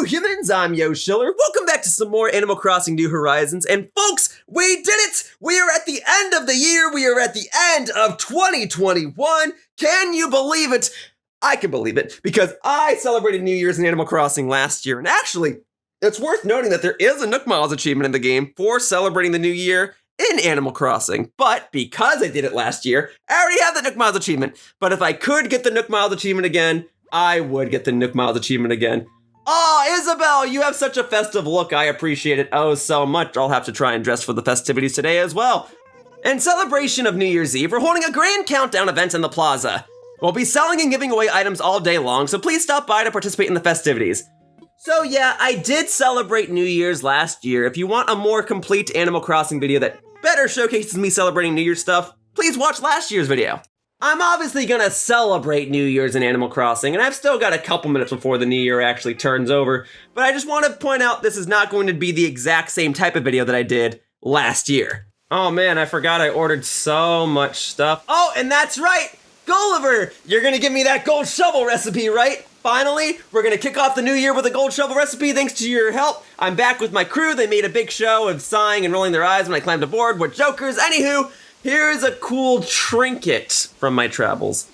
humans, I'm Yoshiller. Welcome back to some more Animal Crossing New Horizons. And folks, we did it! We are at the end of the year. We are at the end of 2021. Can you believe it? I can believe it because I celebrated New Year's in Animal Crossing last year. And actually, it's worth noting that there is a Nook Miles achievement in the game for celebrating the new year in Animal Crossing. But because I did it last year, I already have the Nook Miles achievement. But if I could get the Nook Miles achievement again, I would get the Nook Miles achievement again. Oh, Isabel, you have such a festive look. I appreciate it oh so much. I'll have to try and dress for the festivities today as well. In celebration of New Year's Eve, we're holding a grand countdown event in the plaza. We'll be selling and giving away items all day long, so please stop by to participate in the festivities. So yeah, I did celebrate New Year's last year. If you want a more complete Animal Crossing video that better showcases me celebrating New Year's stuff, please watch last year's video. I'm obviously gonna celebrate New Year's in Animal Crossing, and I've still got a couple minutes before the new year actually turns over, but I just want to point out this is not going to be the exact same type of video that I did last year. Oh man, I forgot I ordered so much stuff. Oh, and that's right! Gulliver! You're gonna give me that gold shovel recipe, right? Finally, we're gonna kick off the new year with a gold shovel recipe thanks to your help. I'm back with my crew. They made a big show of sighing and rolling their eyes when I climbed aboard. We're jokers. Anywho, here's a cool trinket from my travels.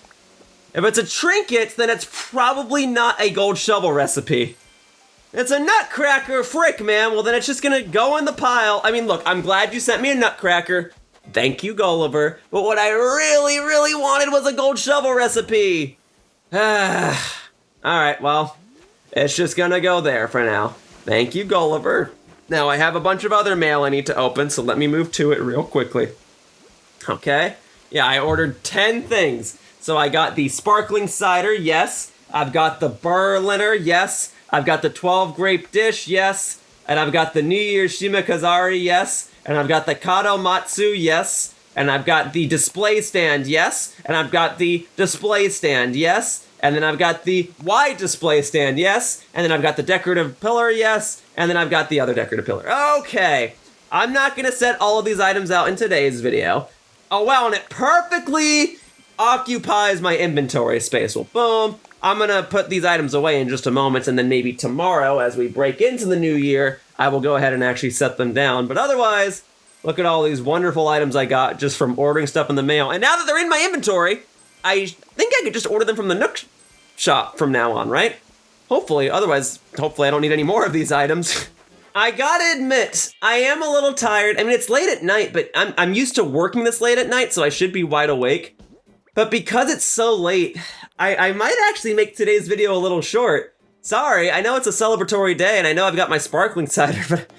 If it's a trinket, then it's probably not a gold shovel recipe. It's a nutcracker, frick, man. Well, then it's just gonna go in the pile. I mean, look, I'm glad you sent me a nutcracker. Thank you, Gulliver. But what I really, really wanted was a gold shovel recipe. All right, well, it's just gonna go there for now. Thank you, Gulliver. Now, I have a bunch of other mail I need to open, so let me move to it real quickly. Okay, yeah, I ordered 10 things. So I got the sparkling cider, yes. I've got the Berliner, yes. I've got the 12 grape dish, yes. And I've got the New Year's Shimekazari, yes. And I've got the Kato Matsu, yes. And I've got the display stand, yes. And I've got the display stand, yes. And then I've got the wide display stand, yes. And then I've got the decorative pillar, yes. And then I've got the other decorative pillar. Okay, I'm not gonna set all of these items out in today's video. Oh wow, and it perfectly occupies my inventory space. Well, boom. I'm gonna put these items away in just a moment, and then maybe tomorrow, as we break into the new year, I will go ahead and actually set them down. But otherwise, look at all these wonderful items I got just from ordering stuff in the mail. And now that they're in my inventory, I think I could just order them from the Nook shop from now on, right? Hopefully, otherwise, hopefully I don't need any more of these items. I gotta admit, I am a little tired. I mean, it's late at night, but I'm used to working this late at night, so I should be wide awake. But because it's so late, I might actually make today's video a little short. Sorry, I know it's a celebratory day, and I know I've got my sparkling cider, but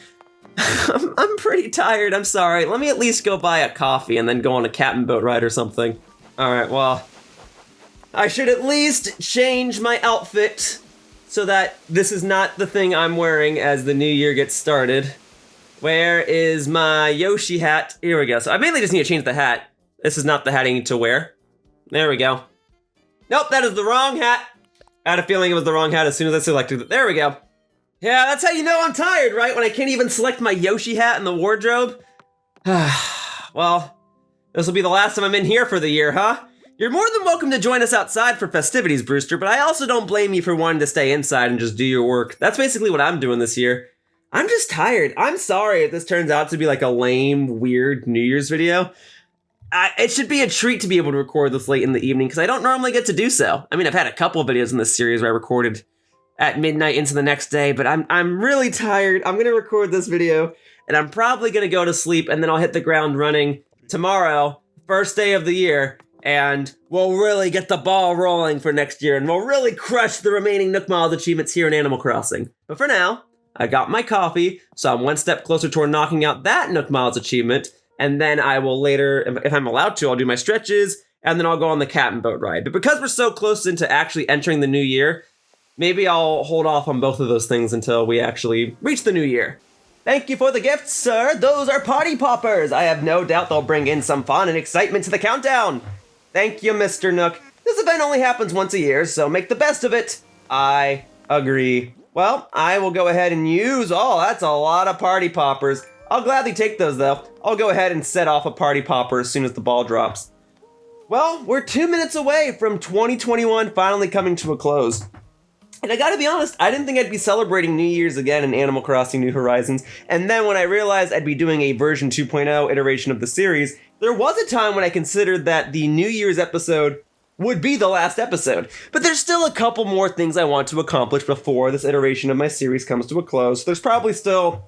I'm pretty tired, I'm sorry. Let me at least go buy a coffee and then go on a captain boat ride or something. All right, well, I should at least change my outfit so that this is not the thing I'm wearing as the new year gets started. Where is my Yoshi hat? Here we go. So I mainly just need to change the hat. This is not the hat I need to wear. There we go. Nope, that is the wrong hat. I had a feeling it was the wrong hat as soon as I selected it. There we go. Yeah, that's how you know I'm tired, right? When I can't even select my Yoshi hat in the wardrobe. Well, this will be the last time I'm in here for the year, huh? You're more than welcome to join us outside for festivities, Brewster, but I also don't blame you for wanting to stay inside and just do your work. That's basically what I'm doing this year. I'm just tired. I'm sorry if this turns out to be like a lame, weird New Year's video. It should be a treat to be able to record this late in the evening because I don't normally get to do so. I mean, I've had a couple of videos in this series where I recorded at midnight into the next day, but I'm really tired. I'm gonna record this video and I'm probably gonna go to sleep and then I'll hit the ground running tomorrow, first day of the year, and we'll really get the ball rolling for next year and we'll really crush the remaining Nook Miles achievements here in Animal Crossing. But for now, I got my coffee, so I'm one step closer toward knocking out that Nook Miles achievement. And then I will later, if I'm allowed to, I'll do my stretches, and then I'll go on the captain boat ride. But because we're so close into actually entering the new year, maybe I'll hold off on both of those things until we actually reach the new year. Thank you for the gifts, sir. Those are party poppers. I have no doubt they'll bring in some fun and excitement to the countdown. Thank you, Mr. Nook. This event only happens once a year, so make the best of it. I agree. Well, I will go ahead and use, that's a lot of party poppers. I'll gladly take those, though. I'll go ahead and set off a party popper as soon as the ball drops. Well, we're 2 minutes away from 2021 finally coming to a close. And I gotta be honest, I didn't think I'd be celebrating New Year's again in Animal Crossing New Horizons, and then when I realized I'd be doing a version 2.0 iteration of the series, there was a time when I considered that the New Year's episode would be the last episode. But there's still a couple more things I want to accomplish before this iteration of my series comes to a close. There's probably still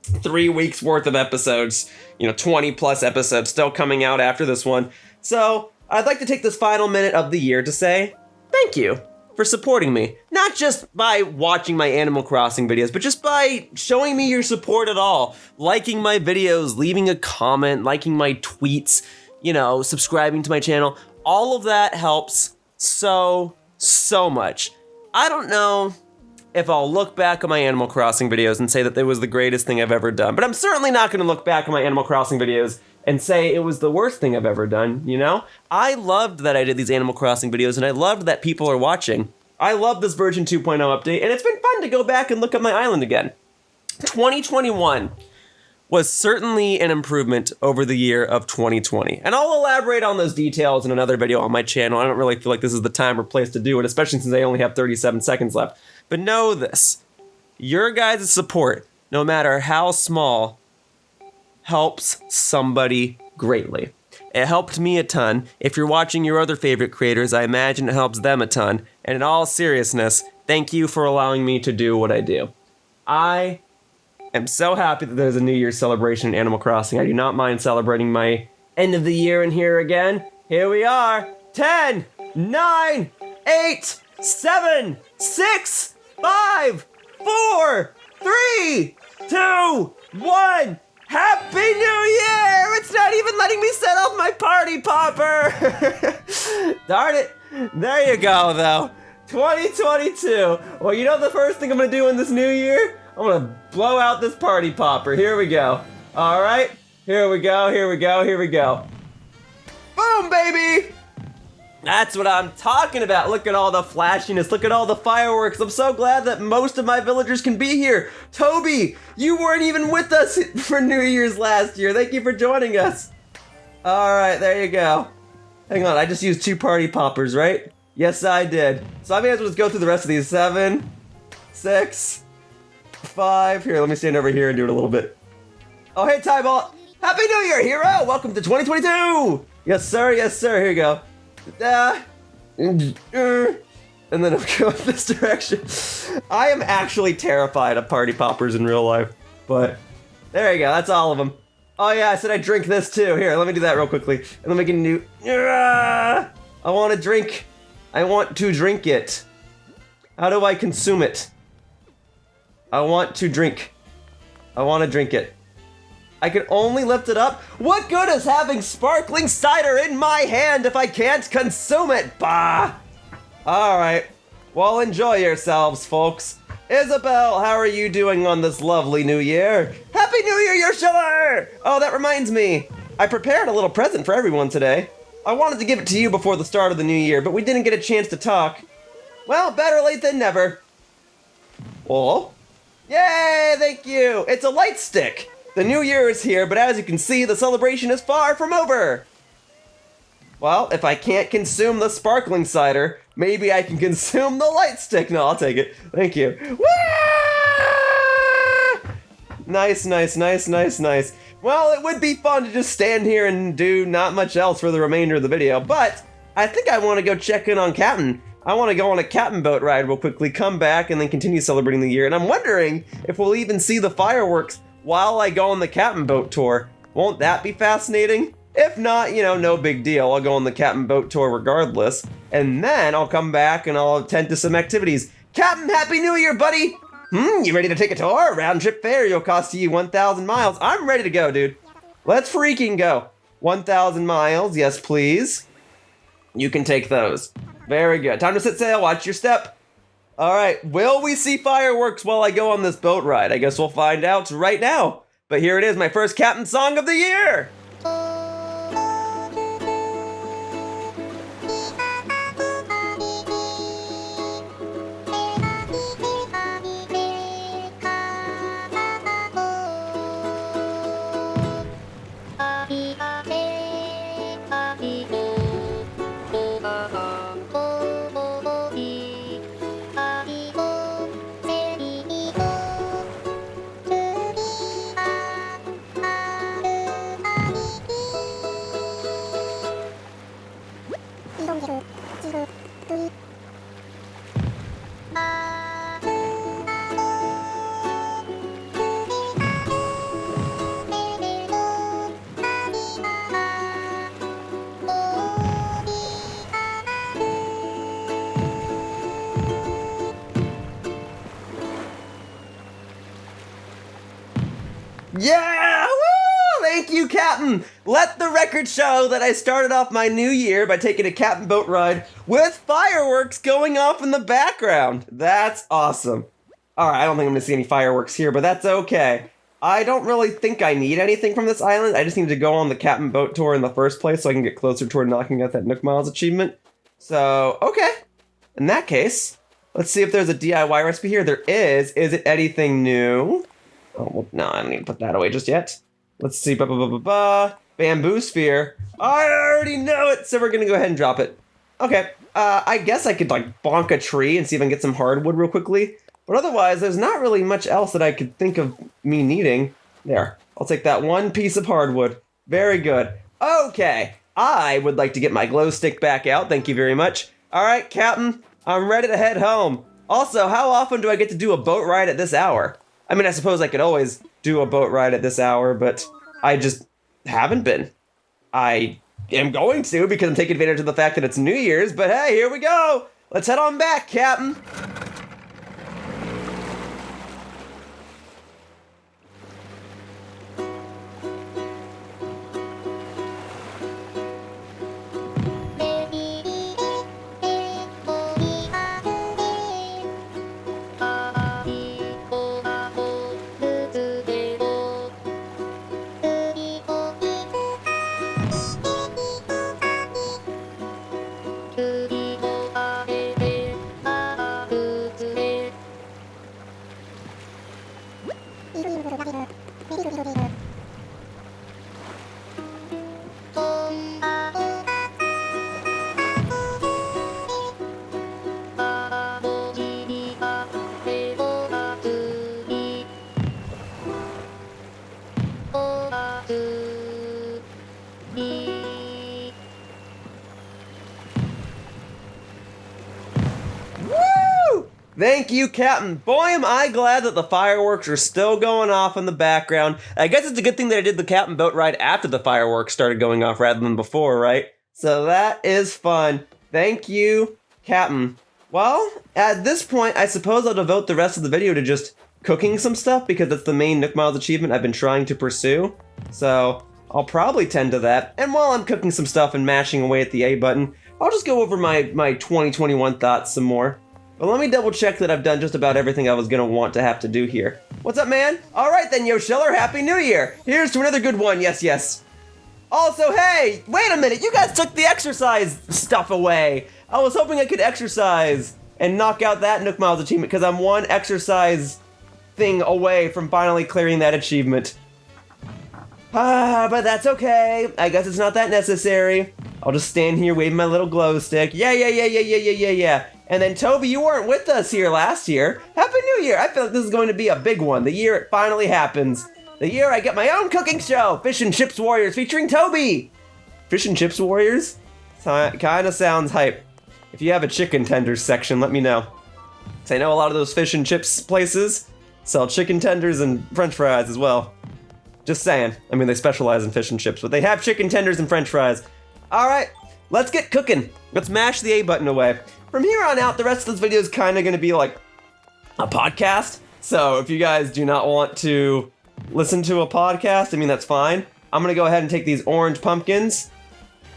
3 weeks worth of episodes, 20 plus episodes still coming out after this one. So I'd like to take this final minute of the year to say thank you for supporting me. Not just by watching my Animal Crossing videos, but just by showing me your support at all. Liking my videos, leaving a comment, liking my tweets, subscribing to my channel. All of that helps so much. I don't know if I'll look back on my Animal Crossing videos and say that it was the greatest thing I've ever done, but I'm certainly not going to look back on my Animal Crossing videos and say it was the worst thing I've ever done, I loved that I did these Animal Crossing videos, and I loved that people are watching. I love this version 2.0 update, and it's been fun to go back and look at my island again. 2021 was certainly an improvement over the year of 2020, and I'll elaborate on those details in another video on my channel. I don't really feel like this is the time or place to do it, especially since I only have 37 seconds left. But know this, your guys' support, no matter how small, helps somebody greatly. It helped me a ton. If you're watching your other favorite creators, I imagine it helps them a ton. And in all seriousness, thank you for allowing me to do what I do. I am so happy that there's a New Year's celebration in Animal Crossing. I do not mind celebrating my end of the year in here again. Here we are. 10, 9, 8, 7, 6, 5, 4, 3, 2, 1. Happy New Year! It's not even letting me set off my party popper! Darn it. There you go, though. 2022. Well, the first thing I'm gonna do in this new year? I'm gonna blow out this party popper. Here we go. All right. Here we go. Boom, baby! That's what I'm talking about. Look at all the flashiness. Look at all the fireworks. I'm so glad that most of my villagers can be here. Toby, you weren't even with us for New Year's last year. Thank you for joining us. All right, there you go. Hang on, I just used 2 party poppers, right? Yes, I did. So I may as well just go through the rest of these. 7, 6, 5. Here, let me stand over here and do it a little bit. Oh, hey, Tyball. Happy New Year, hero. Welcome to 2022. Yes, sir. Here you go. And then I'm going this direction. I am actually terrified of party poppers in real life, but there you go, that's all of them. Oh yeah, I said I drink this too. Here, let me do that real quickly, and then we can do, I want to drink it. How do I consume it? I want to drink it. I can only lift it up? What good is having sparkling cider in my hand if I can't consume it? Bah! Alright. Well, enjoy yourselves, folks. Isabel, how are you doing on this lovely new year? Happy New Year, Yoshiller! Oh, that reminds me. I prepared a little present for everyone today. I wanted to give it to you before the start of the new year, but we didn't get a chance to talk. Well, better late than never. Oh? Yay, thank you! It's a light stick! The new year is here, but as you can see, the celebration is far from over. Well, if I can't consume the sparkling cider, maybe I can consume the light stick. No, I'll take it. Thank you. Woo! Nice. Well, it would be fun to just stand here and do not much else for the remainder of the video, but I think I want to go check in on Captain. I want to go on a Captain boat ride real quickly, come back, and then continue celebrating the year. And I'm wondering if we'll even see the fireworks while I go on the Captain boat tour. Won't that be fascinating? If not, no big deal. I'll go on the Captain boat tour regardless. And then I'll come back and I'll attend to some activities. Captain, Happy New Year, buddy! You ready to take a tour? Round trip fare, it'll cost you 1,000 miles. I'm ready to go, dude. Let's freaking go. 1,000 miles, yes please. You can take those. Very good. Time to set sail, watch your step. All right, will we see fireworks while I go on this boat ride? I guess we'll find out right now. But here it is, my first Captain song of the year. Yeah! Woo! Thank you, Captain! Let the record show that I started off my new year by taking a Captain boat ride with fireworks going off in the background. That's awesome. Alright, I don't think I'm gonna see any fireworks here, but that's okay. I don't really think I need anything from this island. I just need to go on the Captain boat tour in the first place so I can get closer toward knocking out that Nook Miles achievement. So, okay. In that case, let's see if there's a DIY recipe here. There is. Is it anything new? Oh, well, no, I don't need to put that away just yet. Let's see. Bamboo sphere. I already know it, so we're going to go ahead and drop it. Okay. I guess I could, like, bonk a tree and see if I can get some hardwood real quickly. But otherwise, there's not really much else that I could think of me needing. There. I'll take that one piece of hardwood. Very good. Okay. I would like to get my glow stick back out. Thank you very much. All right, Captain. I'm ready to head home. Also, how often do I get to do a boat ride at this hour? I mean, I suppose I could always do a boat ride at this hour, but I just haven't been. I am going to because I'm taking advantage of the fact that it's New Year's, but hey, here we go. Let's head on back, Captain. Thank you, Captain. Boy, am I glad that the fireworks are still going off in the background. I guess it's a good thing that I did the Captain boat ride after the fireworks started going off rather than before, right? So that is fun. Thank you, Captain. Well, at this point, I suppose I'll devote the rest of the video to just cooking some stuff because that's the main Nook Miles achievement I've been trying to pursue. So I'll probably tend to that. And while I'm cooking some stuff and mashing away at the A button, I'll just go over my 2021 thoughts some more. But let me double check that I've done just about everything I was going to want to have to do here. What's up, man? All right then, Yoshiller, Happy New Year. Here's to another good one, yes. Also, hey, wait a minute, you guys took the exercise stuff away. I was hoping I could exercise and knock out that Nook Miles achievement because I'm one exercise thing away from finally clearing that achievement. But that's okay. I guess it's not that necessary. I'll just stand here waving my little glow stick. Yeah. And then, Toby, you weren't with us here last year. Happy New Year! I feel like this is going to be a big one. The year it finally happens. The year I get my own cooking show, Fish and Chips Warriors, featuring Toby. Fish and Chips Warriors? Kind of sounds hype. If you have a chicken tenders section, let me know. Because I know a lot of those fish and chips places sell chicken tenders and french fries as well. Just saying. I mean, they specialize in fish and chips, but they have chicken tenders and french fries. All right, let's get cooking. Let's mash the A button away. From here on out, the rest of this video is kind of going to be like a podcast. So if you guys do not want to listen to a podcast, I mean, that's fine. I'm going to go ahead and take these orange pumpkins.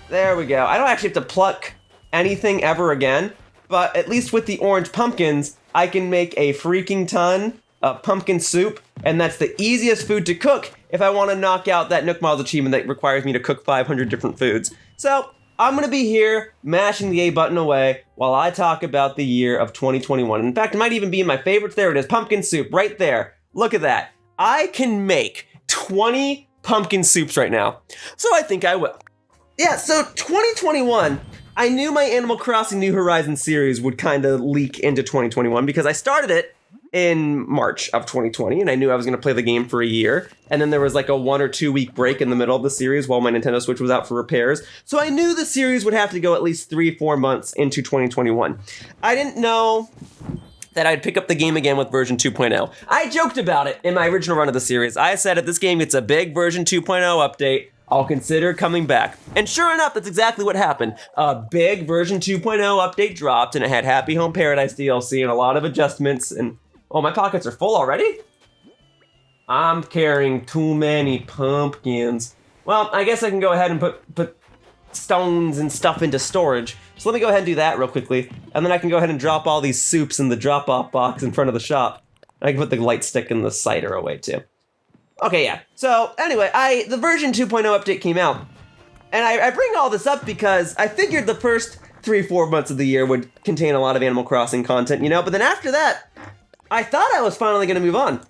There we go. I don't actually have to pluck anything ever again, but at least with the orange pumpkins, I can make a freaking ton of pumpkin soup, and that's the easiest food to cook if I want to knock out that Nook Miles achievement that requires me to cook 500 different foods. So I'm going to be here mashing the A button away while I talk about the year of 2021. In fact, it might even be in my favorites. There it is, pumpkin soup right there. Look at that. I can make 20 pumpkin soups right now, so I think I will. Yeah, so 2021, I knew my Animal Crossing New Horizons series would kind of leak into 2021 because I started it in March of 2020, and I knew I was going to play the game for a year, and then there was like a 1 or 2 week break in the middle of the series while my Nintendo Switch was out for repairs, so I knew the series would have to go at least 3-4 months into 2021. I didn't know that I'd pick up the game again with version 2.0. I joked about it in my original run of the series. I said if this game gets a big version 2.0 update, I'll consider coming back. And sure enough, that's exactly what happened. A big version 2.0 update dropped, and it had Happy Home Paradise DLC and a lot of adjustments, and oh, my pockets are full already? I'm carrying too many pumpkins. Well, I guess I can go ahead and put stones and stuff into storage. So let me go ahead and do that real quickly. And then I can go ahead and drop all these soups in the drop-off box in front of the shop. I can put the light stick and the cider away too. Okay, yeah. So anyway, the version 2.0 update came out. And I bring all this up because I figured the first 3-4 months of the year would contain a lot of Animal Crossing content, you know? But then after that, I thought I was finally going to move on.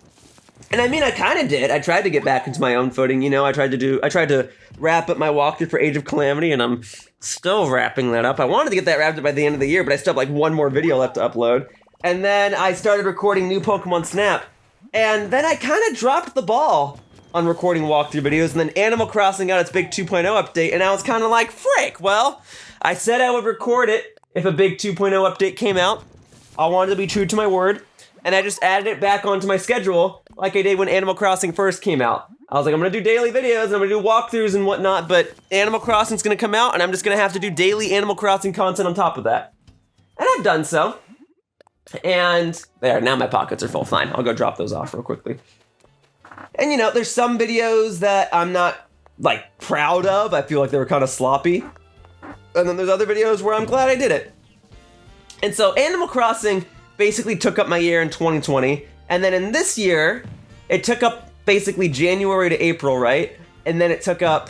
And I mean, I kind of did. I tried to get back into my own footing, you know? I tried to wrap up my walkthrough for Age of Calamity, and I'm still wrapping that up. I wanted to get that wrapped up by the end of the year, but I still have like one more video left to upload. And then I started recording new Pokemon Snap. And then I kind of dropped the ball on recording walkthrough videos, and then Animal Crossing got its big 2.0 update, and I was kind of like, frick, well, I said I would record it if a big 2.0 update came out. I wanted to be true to my word, and I just added it back onto my schedule like I did when Animal Crossing first came out. I was like, I'm gonna do daily videos, and I'm gonna do walkthroughs and whatnot, but Animal Crossing's gonna come out, and I'm just gonna have to do daily Animal Crossing content on top of that. And I've done so. And there, now my pockets are full. Fine, I'll go drop those off real quickly. And you know, there's some videos that I'm not, like, proud of. I feel like they were kind of sloppy. And then there's other videos where I'm glad I did it. And so Animal Crossing basically took up my year in 2020. And then in this year, it took up basically January to April, right? And then it took up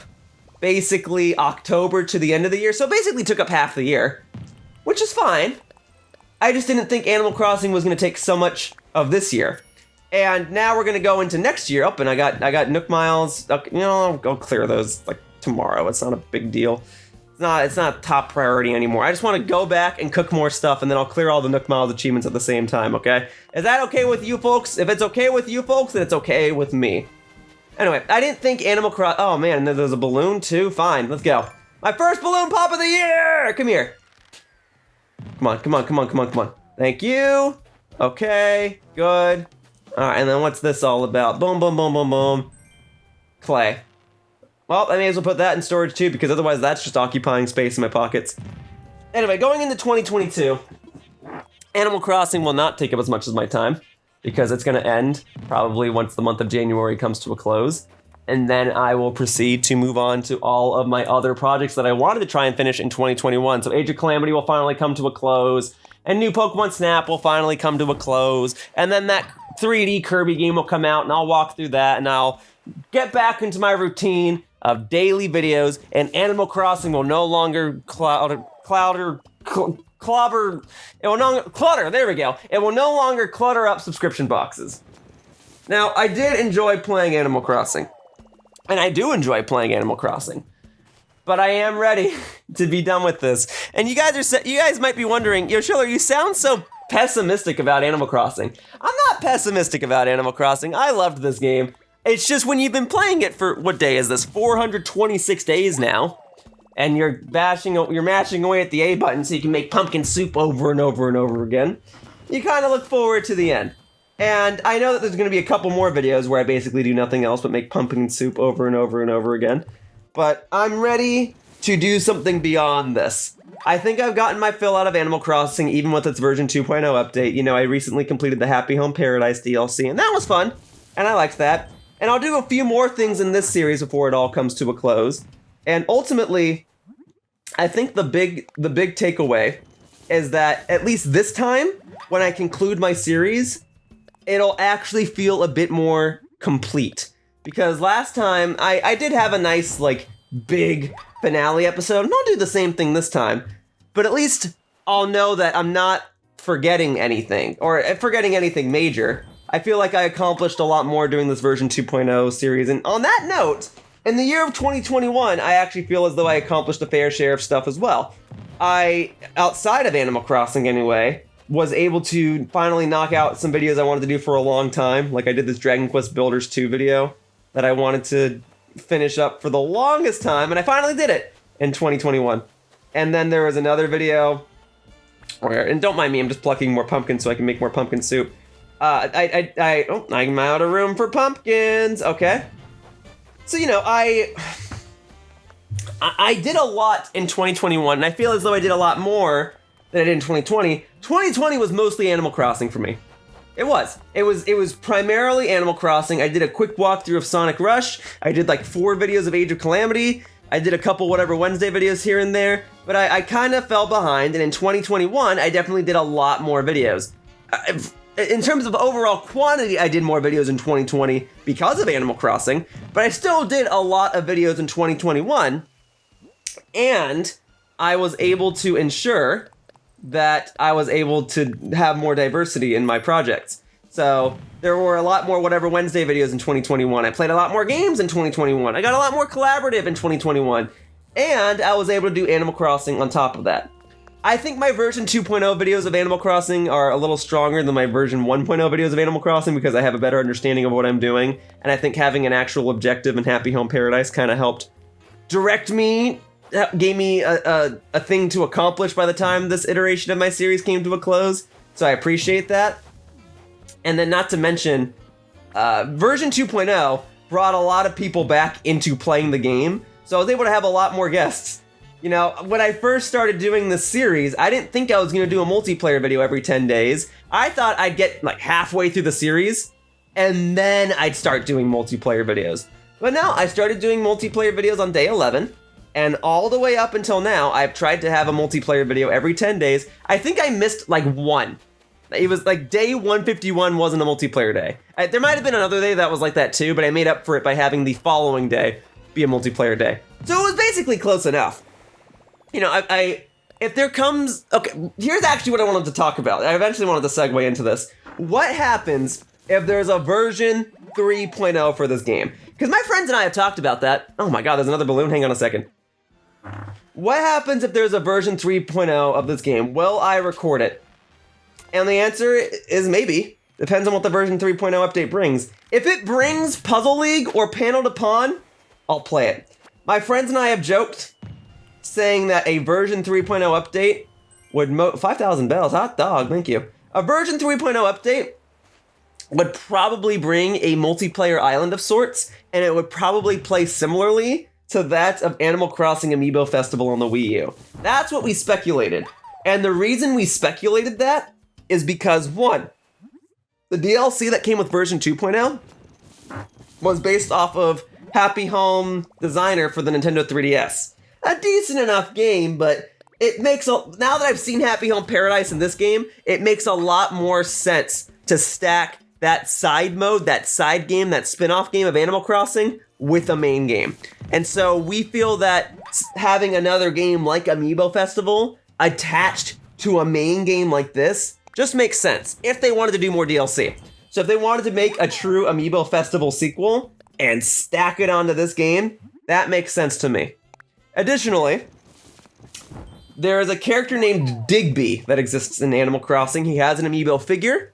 basically October to the end of the year. So basically took up half the year, which is fine. I just didn't think Animal Crossing was going to take so much of this year. And now we're going to go into next year. And I got Nook Miles. You know, I'll clear those like tomorrow. It's not a big deal. It's not top priority anymore. I just want to go back and cook more stuff, and then I'll clear all the Nook Miles achievements at the same time, okay? Is that okay with you folks? If it's okay with you folks, then it's okay with me. Anyway, I didn't think Animal Crossing... Oh man, and there's a balloon too? Fine, let's go. My first balloon pop of the year! Come here. Come on, come on, come on, come on, come on. Thank you. Okay, good. All right, and then what's this all about? Boom, boom, boom, boom, boom. Clay. Well, I may as well put that in storage too, because otherwise that's just occupying space in my pockets. Anyway, going into 2022, Animal Crossing will not take up as much as my time, because it's going to end probably once the month of January comes to a close. And then I will proceed to move on to all of my other projects that I wanted to try and finish in 2021. So Age of Calamity will finally come to a close, and new Pokemon Snap will finally come to a close, and then that 3D Kirby game will come out, and I'll walk through that, and I'll get back into my routine of daily videos, and Animal Crossing will no longer clutter, there we go. It will no longer clutter up subscription boxes. Now, I did enjoy playing Animal Crossing, and I do enjoy playing Animal Crossing, but I am ready to be done with this. And you guys might be wondering, Yoshiller, you sound so pessimistic about Animal Crossing. I'm not pessimistic about Animal Crossing. I loved this game. It's just when you've been playing it for, what day is this? 426 days now. And you're mashing away at the A button so you can make pumpkin soup over and over and over again. You kind of look forward to the end. And I know that there's going to be a couple more videos where I basically do nothing else but make pumpkin soup over and over and over again. But I'm ready to do something beyond this. I think I've gotten my fill out of Animal Crossing, even with its version 2.0 update. You know, I recently completed the Happy Home Paradise DLC, and that was fun. And I liked that. And I'll do a few more things in this series before it all comes to a close. And ultimately, I think the big takeaway is that at least this time, when I conclude my series, it'll actually feel a bit more complete. Because last time, I did have a nice, like, big finale episode, and I'll do the same thing this time. But at least I'll know that I'm not forgetting anything, or forgetting anything major. I feel like I accomplished a lot more doing this version 2.0 series, and on that note, in the year of 2021, I actually feel as though I accomplished a fair share of stuff as well. I, outside of Animal Crossing anyway, was able to finally knock out some videos I wanted to do for a long time. Like I did this Dragon Quest Builders 2 video that I wanted to finish up for the longest time, and I finally did it in 2021. And then there was another video where, and don't mind me, I'm just plucking more pumpkins so I can make more pumpkin soup. I'm out of room for pumpkins. Okay. So, you know, I did a lot in 2021, and I feel as though I did a lot more than I did in 2020. 2020 was mostly Animal Crossing for me. It was primarily Animal Crossing. I did a quick walkthrough of Sonic Rush. I did like 4 videos of Age of Calamity. I did a couple whatever Wednesday videos here and there, but I kind of fell behind, and in 2021, I definitely did a lot more videos. In terms of overall quantity, I did more videos in 2020 because of Animal Crossing, but I still did a lot of videos in 2021, and I was able to ensure that I was able to have more diversity in my projects. So there were a lot more whatever Wednesday videos in 2021. I played a lot more games in 2021. I got a lot more collaborative in 2021. And I was able to do Animal Crossing on top of that. I think my version 2.0 videos of Animal Crossing are a little stronger than my version 1.0 videos of Animal Crossing because I have a better understanding of what I'm doing. And I think having an actual objective in Happy Home Paradise kind of helped direct me, gave me a thing to accomplish by the time this iteration of my series came to a close. So I appreciate that. And then not to mention, version 2.0 brought a lot of people back into playing the game, so I was able to have a lot more guests. You know, when I first started doing this series, I didn't think I was going to do a multiplayer video every 10 days. I thought I'd get like halfway through the series, and then I'd start doing multiplayer videos. But no, I started doing multiplayer videos on day 11, and all the way up until now, I've tried to have a multiplayer video every 10 days. I think I missed like one. It was like day 151 wasn't a multiplayer day. There might have been another day that was like that too, but I made up for it by having the following day be a multiplayer day. So it was basically close enough. You know, if there comes, okay, here's actually what I wanted to talk about. I eventually wanted to segue into this. What happens if there's a version 3.0 for this game? Because my friends and I have talked about that. Oh my God, there's another balloon. Hang on a second. What happens if there's a version 3.0 of this game? Will I record it? And the answer is maybe. Depends on what the version 3.0 update brings. If it brings Puzzle League or Panel to Pawn, I'll play it. My friends and I have joked, saying that a version 3.0 update would 5,000 bells, hot dog, thank you. A version 3.0 update would probably bring a multiplayer island of sorts, and it would probably play similarly to that of Animal Crossing Amiibo Festival on the Wii U. That's what we speculated. And the reason we speculated that is because, one, the DLC that came with version 2.0 was based off of Happy Home Designer for the Nintendo 3DS. A decent enough game, but it makes now that I've seen Happy Home Paradise in this game, it makes a lot more sense to stack that side mode, that side game, that spin-off game of Animal Crossing with a main game. And so we feel that having another game like Amiibo Festival attached to a main game like this just makes sense if they wanted to do more DLC. So if they wanted to make a true Amiibo Festival sequel and stack it onto this game, that makes sense to me. Additionally, there is a character named Digby that exists in Animal Crossing. He has an Amiibo figure,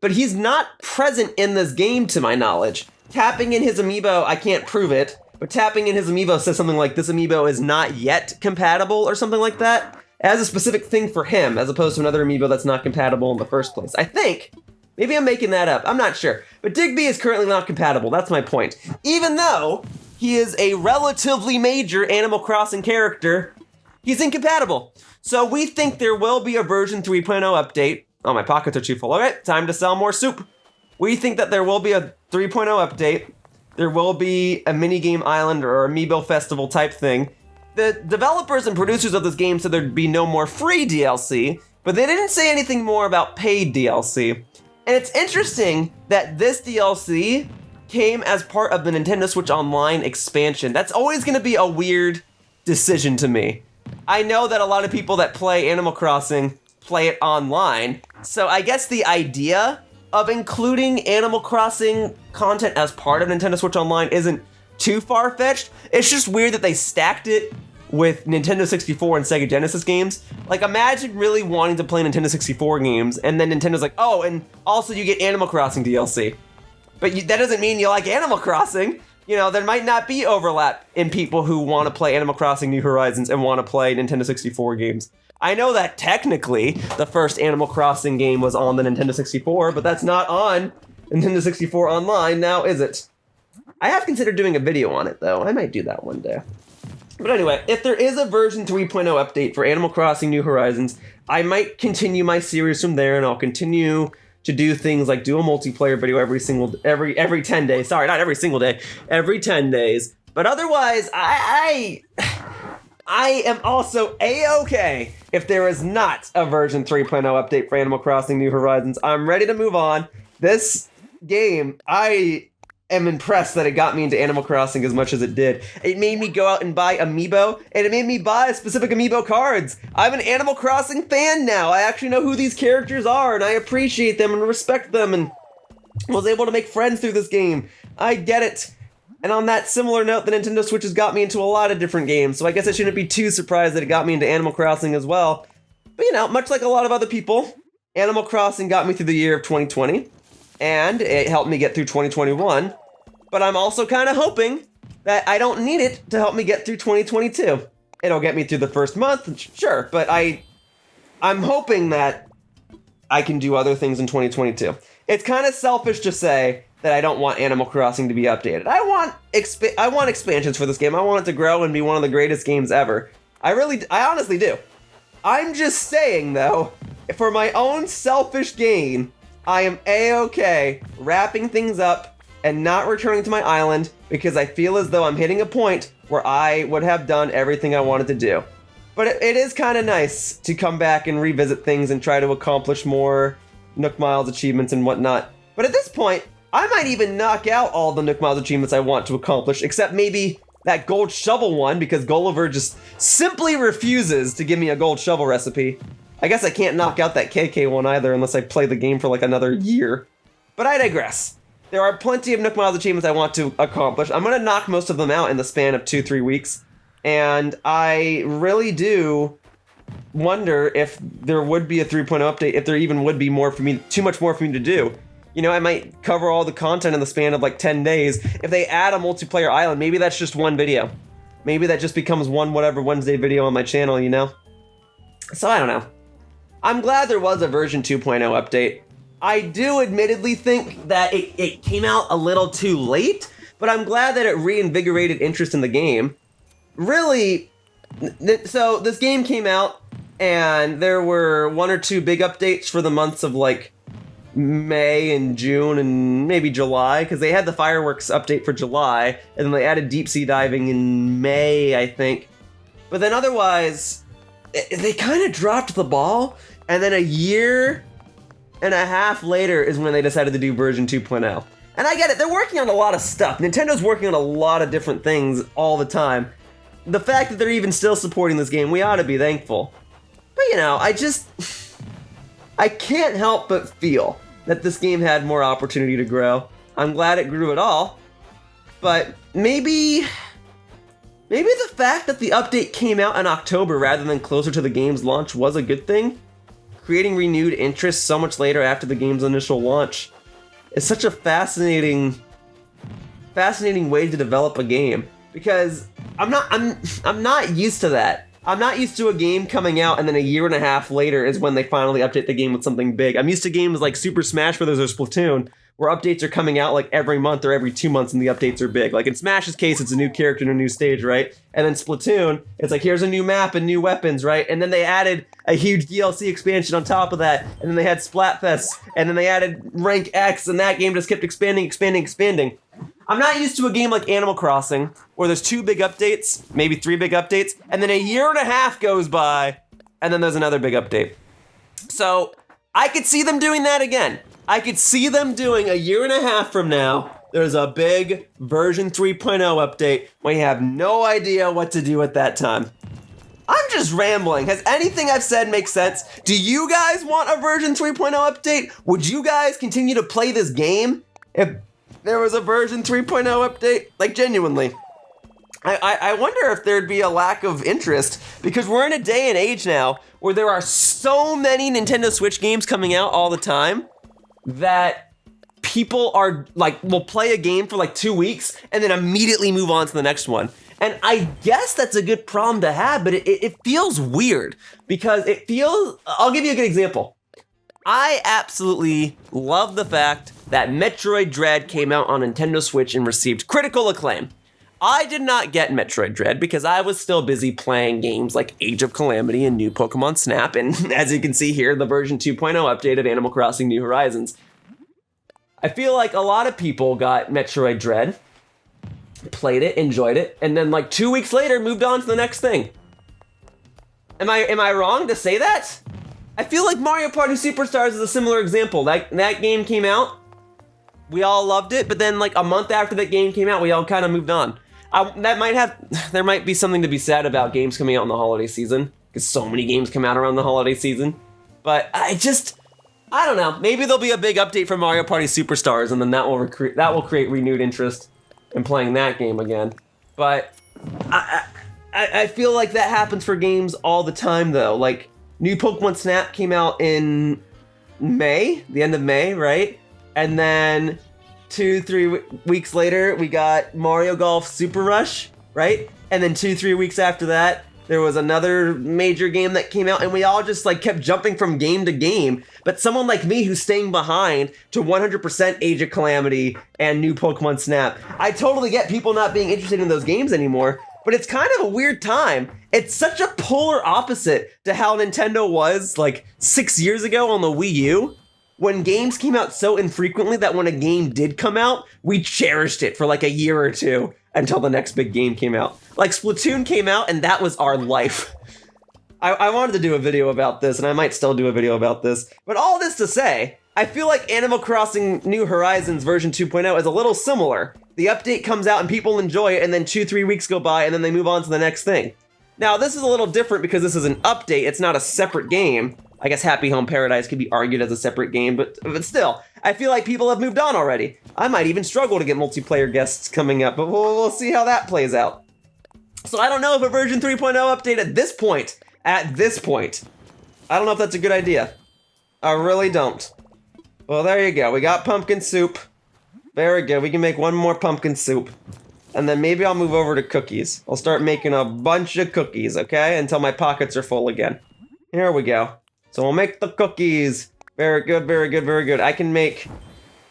but he's not present in this game to my knowledge. Tapping in his Amiibo, I can't prove it, but tapping in his Amiibo says something like, this Amiibo is not yet compatible or something like that. It has a specific thing for him, as opposed to another Amiibo that's not compatible in the first place. I think. Maybe I'm making that up. I'm not sure. But Digby is currently not compatible. That's my point. Even though he is a relatively major Animal Crossing character, he's incompatible. So we think there will be a version 3.0 update. Oh, my pockets are too full. All right, time to sell more soup. We think that there will be a 3.0 update. There will be a minigame island or Amiibo Festival type thing. The developers and producers of this game said there'd be no more free DLC, but they didn't say anything more about paid DLC. And it's interesting that this DLC came as part of the Nintendo Switch Online expansion. That's always going to be a weird decision to me. I know that a lot of people that play Animal Crossing play it online, so I guess the idea of including Animal Crossing content as part of Nintendo Switch Online isn't too far-fetched. It's just weird that they stacked it with Nintendo 64 and Sega Genesis games. Like, imagine really wanting to play Nintendo 64 games, and then Nintendo's like, oh, and also you get Animal Crossing DLC. But that doesn't mean you like Animal Crossing. You know, there might not be overlap in people who want to play Animal Crossing New Horizons and want to play Nintendo 64 games. I know that technically the first Animal Crossing game was on the Nintendo 64, but that's not on Nintendo 64 Online now, is it? I have considered doing a video on it, though. I might do that one day. But anyway, if there is a version 3.0 update for Animal Crossing New Horizons, I might continue my series from there, and I'll continue to do things like do a multiplayer video every 10 days. Sorry, not every single day, every 10 days. But otherwise, I am also A-okay if there is not a version 3.0 update for Animal Crossing New Horizons. I'm ready to move on. This game, I am impressed that it got me into Animal Crossing as much as it did. It made me go out and buy Amiibo, and it made me buy specific Amiibo cards. I'm an Animal Crossing fan now. I actually know who these characters are, and I appreciate them and respect them, and was able to make friends through this game. I get it. And on that similar note, the Nintendo Switch has got me into a lot of different games, so I guess I shouldn't be too surprised that it got me into Animal Crossing as well. But you know, much like a lot of other people, Animal Crossing got me through the year of 2020, and it helped me get through 2021, but I'm also kind of hoping that I don't need it to help me get through 2022. It'll get me through the first month, sure, but I'm hoping that I can do other things in 2022. It's kind of selfish to say that I don't want Animal Crossing to be updated. I want expansions for this game. I want it to grow and be one of the greatest games ever. I honestly do. I'm just saying, though, for my own selfish gain, I am A-okay wrapping things up and not returning to my island because I feel as though I'm hitting a point where I would have done everything I wanted to do. But it is kind of nice to come back and revisit things and try to accomplish more Nook Miles achievements and whatnot. But at this point, I might even knock out all the Nook Miles achievements I want to accomplish, except maybe that gold shovel one, because Gulliver just simply refuses to give me a gold shovel recipe. I guess I can't knock out that KK one either unless I play the game for like another year. But I digress. There are plenty of Nook Miles achievements I want to accomplish. I'm gonna knock most of them out in the span of 2-3 weeks. And I really do wonder if there would be a 3.0 update, if there even would be too much more for me to do. You know, I might cover all the content in the span of like 10 days. If they add a multiplayer island, maybe that's just one video. Maybe that just becomes one whatever Wednesday video on my channel, you know? So I don't know. I'm glad there was a version 2.0 update. I do admittedly think that it came out a little too late, but I'm glad that it reinvigorated interest in the game. Really, so this game came out and there were 1 or 2 big updates for the months of like May and June and maybe July, because they had the fireworks update for July, and then they added deep sea diving in May, I think. But then otherwise, they kind of dropped the ball, and then a year and a half later is when they decided to do version 2.0. And I get it, they're working on a lot of stuff. Nintendo's working on a lot of different things all the time. The fact that they're even still supporting this game, we ought to be thankful. But you know, I can't help but feel that this game had more opportunity to grow. I'm glad it grew at all, but maybe the fact that the update came out in October rather than closer to the game's launch was a good thing. Creating renewed interest so much later after the game's initial launch is such a fascinating way to develop a game, because I'm not used to that. I'm not used to a game coming out and then a year and a half later is when they finally update the game with something big. I'm used to games like Super Smash Bros. Or Splatoon, where updates are coming out like every month or every 2 months and the updates are big. Like in Smash's case, it's a new character and a new stage, right? And then Splatoon, it's like here's a new map and new weapons, right? And then they added a huge DLC expansion on top of that. And then they had Splatfest, and then they added Rank X, and that game just kept expanding. I'm not used to a game like Animal Crossing, where there's 2 big updates, maybe 3 big updates, and then a year and a half goes by, and then there's another big update. So, I could see them doing that again. I could see them doing a year and a half from now, there's a big version 3.0 update, when you have no idea what to do at that time. I'm just rambling. Has anything I've said make sense? Do you guys want a version 3.0 update? Would you guys continue to play this game if there was a version 3.0 update? Like, genuinely. I wonder if there'd be a lack of interest, because we're in a day and age now where there are so many Nintendo Switch games coming out all the time that people are like, will play a game for like 2 weeks and then immediately move on to the next one. And I guess that's a good problem to have, but it feels weird, because I'll give you a good example. I absolutely love the fact that Metroid Dread came out on Nintendo Switch and received critical acclaim. I did not get Metroid Dread because I was still busy playing games like Age of Calamity and New Pokemon Snap, and as you can see here, the version 2.0 update of Animal Crossing New Horizons. I feel like a lot of people got Metroid Dread, played it, enjoyed it, and then like 2 weeks later moved on to the next thing. Am I wrong to say that? I feel like Mario Party Superstars is a similar example. That game came out, we all loved it, but then like a month after that game came out, we all kind of moved on. There might be something to be said about games coming out in the holiday season, because so many games come out around the holiday season. But I don't know. Maybe there'll be a big update for Mario Party Superstars, and then that will create renewed interest in playing that game again. But I feel like that happens for games all the time, though. Like New Pokemon Snap came out in May, the end of May, right? And then 2-3 weeks later, we got Mario Golf Super Rush, right? And then 2-3 weeks after that, there was another major game that came out, and we all just like kept jumping from game to game. But someone like me who's staying behind to 100% Age of Calamity and New Pokemon Snap, I totally get people not being interested in those games anymore, but it's kind of a weird time. It's such a polar opposite to how Nintendo was like 6 years ago on the Wii U, when games came out so infrequently that when a game did come out, we cherished it for like a year or two until the next big game came out. Like Splatoon came out and that was our life. I wanted to do a video about this, and I might still do a video about this, but all this to say, I feel like Animal Crossing New Horizons version 2.0 is a little similar. The update comes out and people enjoy it, and then 2-3 weeks go by and then they move on to the next thing. Now this is a little different because this is an update, it's not a separate game. I guess Happy Home Paradise could be argued as a separate game, but still, I feel like people have moved on already. I might even struggle to get multiplayer guests coming up, but we'll see how that plays out. So I don't know if a version 3.0 update at this point, I don't know if that's a good idea. I really don't. Well, there you go. We got pumpkin soup. Very good. We can make one more pumpkin soup. And then maybe I'll move over to cookies. I'll start making a bunch of cookies, okay? Until my pockets are full again. Here we go. So we'll make the cookies. Very good, very good, very good. I can make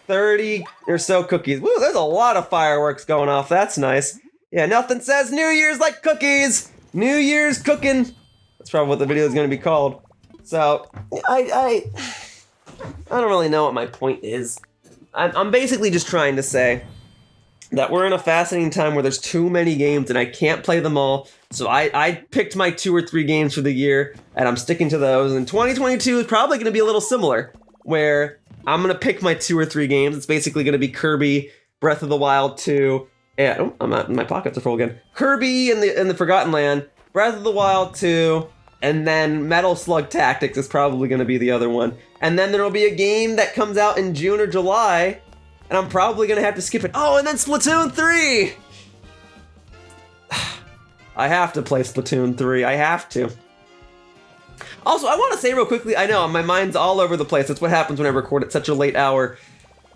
30 or so cookies. Woo, there's a lot of fireworks going off. That's nice. Yeah, nothing says New Year's like cookies. New Year's cooking. That's probably what the video is going to be called. So, I don't really know what my point is. I'm basically just trying to say that we're in a fascinating time where there's too many games and I can't play them all. So I picked my 2 or 3 games for the year and I'm sticking to those. And 2022 is probably going to be a little similar, where I'm going to pick my 2 or 3 games. It's basically going to be Kirby, Breath of the Wild 2, and my pockets are full again. Kirby and the Forgotten Land, Breath of the Wild 2, and then Metal Slug Tactics is probably going to be the other one. And then there'll be a game that comes out in June or July, and I'm probably going to have to skip it. Oh, and then Splatoon 3! I have to play Splatoon 3. I have to. Also, I want to say real quickly, I know, my mind's all over the place. That's what happens when I record at such a late hour.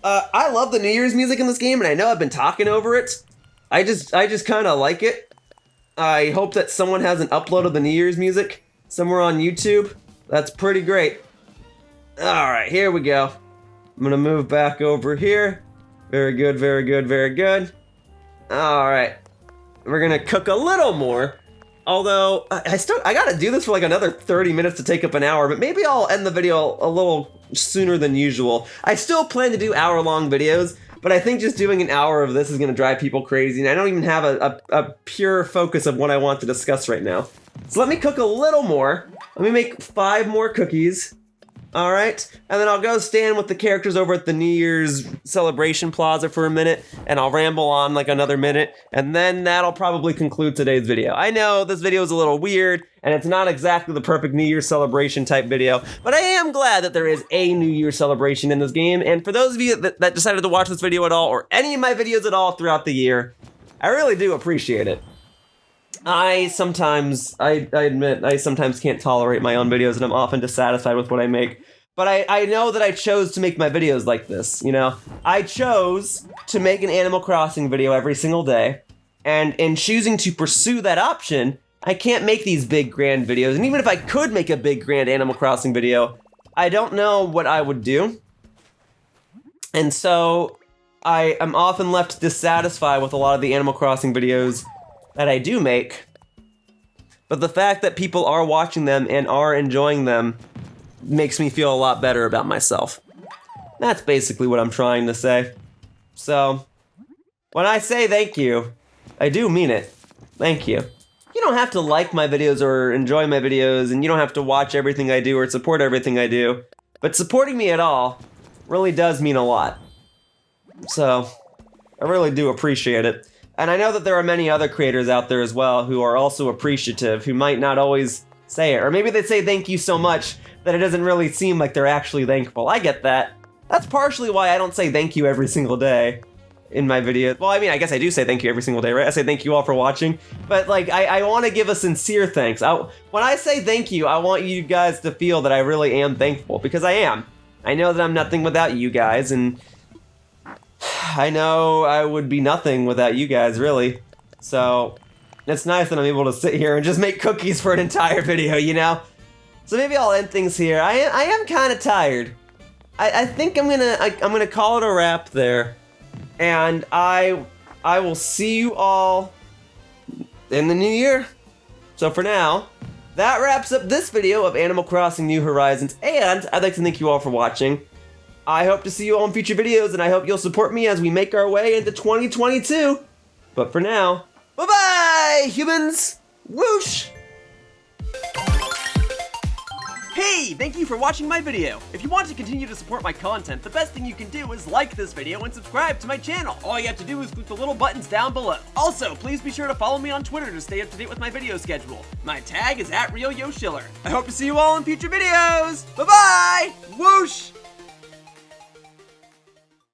I love the New Year's music in this game, and I know I've been talking over it. I just kind of like it. I hope that someone hasn't uploaded the New Year's music somewhere on YouTube. That's pretty great. Alright, here we go. I'm gonna move back over here. Very good, very good, very good. Alright. We're gonna cook a little more. Although, I gotta do this for like another 30 minutes to take up an hour, but maybe I'll end the video a little sooner than usual. I still plan to do hour-long videos, but I think just doing an hour of this is gonna drive people crazy, and I don't even have a pure focus of what I want to discuss right now. So let me cook a little more. Let me make 5 more cookies. Alright, and then I'll go stand with the characters over at the New Year's celebration plaza for a minute, and I'll ramble on like another minute, and then that'll probably conclude today's video. I know this video is a little weird, and it's not exactly the perfect New Year's celebration type video, but I am glad that there is a New Year's celebration in this game, and for those of you that decided to watch this video at all, or any of my videos at all throughout the year, I really do appreciate it. I admit, I sometimes can't tolerate my own videos, and I'm often dissatisfied with what I make. But I know that I chose to make my videos like this, you know? I chose to make an Animal Crossing video every single day, and in choosing to pursue that option, I can't make these big, grand videos. And even if I could make a big, grand Animal Crossing video, I don't know what I would do. And so, I am often left dissatisfied with a lot of the Animal Crossing videos that I do make. But the fact that people are watching them and are enjoying them makes me feel a lot better about myself. That's basically what I'm trying to say. So, when I say thank you, I do mean it. Thank you. You don't have to like my videos or enjoy my videos, and you don't have to watch everything I do or support everything I do, but supporting me at all really does mean a lot. So, I really do appreciate it. And I know that there are many other creators out there as well who are also appreciative, who might not always say it. Or maybe they say thank you so much that it doesn't really seem like they're actually thankful. I get that. That's partially why I don't say thank you every single day in my videos. Well, I mean, I guess I do say thank you every single day, right? I say thank you all for watching. But, like, I want to give a sincere thanks. When I say thank you, I want you guys to feel that I really am thankful, because I am. I know that I'm nothing without you guys, and I know I would be nothing without you guys, really. So, it's nice that I'm able to sit here and just make cookies for an entire video, you know? So maybe I'll end things here. I am kind of tired. I think I'm gonna call it a wrap there. And I will see you all in the new year. So for now, that wraps up this video of Animal Crossing New Horizons, and I'd like to thank you all for watching. I hope to see you all in future videos, and I hope you'll support me as we make our way into 2022. But for now, bye-bye, humans! Whoosh! Hey, thank you for watching my video. If you want to continue to support my content, the best thing you can do is like this video and subscribe to my channel. All you have to do is click the little buttons down below. Also, please be sure to follow me on Twitter to stay up to date with my video schedule. My tag is @RealYoshiller. I hope to see you all in future videos. Bye-bye!